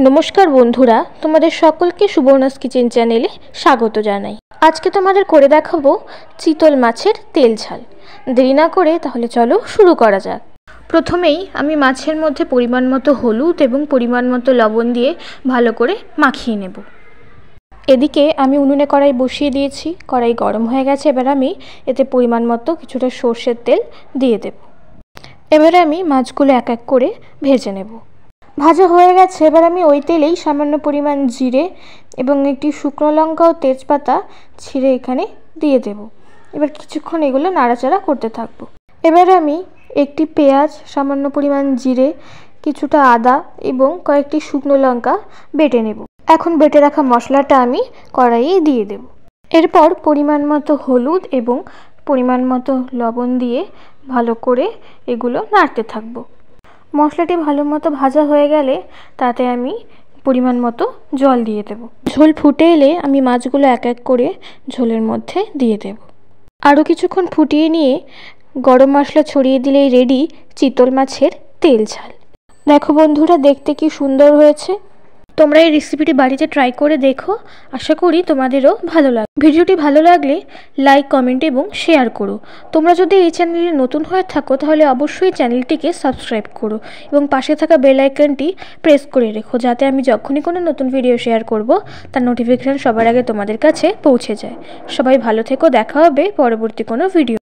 নমস্কার বন্ধুরা, তোমাদের সকলকে সুবর্ণাস কিচেন চ্যানেলে স্বাগত জানাই। আজকে তোমাদের করে দেখাবো চিতল মাছের তেল ঝাল। দেরি না করে তাহলে চলো শুরু করা যাক। প্রথমেই আমি মাছের মধ্যে পরিমাণ মতো হলুদ এবং পরিমাণ মতো লবণ দিয়ে ভালো করে মাখিয়ে নেব। এদিকে আমি উনুনে কড়াই বসিয়ে দিয়েছি, কড়াই গরম হয়ে গেছে। এবার আমি এতে পরিমাণ মতো কিছুটা সর্ষের তেল দিয়ে দেব। এবারে আমি মাছগুলো এক এক করে ভেজে নেব। ভাজা হয়ে গেছে। এবার আমি ওই তেলেই সামান্য পরিমাণ জিরে এবং একটি শুকনো লঙ্কা ও তেজপাতা ছিঁড়ে এখানে দিয়ে দেব। এবার কিছুক্ষণ এগুলো নাড়াচাড়া করতে থাকবো। এবার আমি একটি পেঁয়াজ, সামান্য পরিমাণ জিরে, কিছুটা আদা এবং কয়েকটি শুকনো লঙ্কা বেটে নেব। এখন বেটে রাখা মশলাটা আমি কড়াইয়ে দিয়ে দেব। এরপর পরিমাণ মতো হলুদ এবং পরিমাণ মতো লবণ দিয়ে ভালো করে এগুলো নাড়তে থাকবো। মশলাটি ভালো মতো ভাজা হয়ে গেলে তাতে আমি পরিমাণ মতো জল দিয়ে দেব। ঝোল ফুটে এলে আমি মাছগুলো এক এক করে ঝোলের মধ্যে দিয়ে দেব। আরও কিছুক্ষণ ফুটিয়ে নিয়ে গরম মশলা ছড়িয়ে দিলেই রেডি চিতল মাছের তেল ঝাল। দেখো বন্ধুরা, দেখতে কি সুন্দর হয়েছে। তোমরা এই রেসিপিটি বাড়িতে ট্রাই করে দেখো। আশা করি তোমাদেরও ভালো লাগবে। ভিডিওটি ভালো লাগলে লাইক, কমেন্ট এবং শেয়ার করো। তোমরা যদি এই চ্যানেলে নতুন হয়ে থাকো তাহলে অবশ্যই চ্যানেলটিকে সাবস্ক্রাইব করো এবং পাশে থাকা বেল আইকনটি প্রেস করে রেখো, যাতে আমি যখনই কোনো নতুন ভিডিও শেয়ার করব তার নোটিফিকেশন সবার আগে তোমাদের কাছে পৌঁছে যায়। সবাই ভালো থেকো, দেখা হবে পরবর্তী কোনো ভিডিও।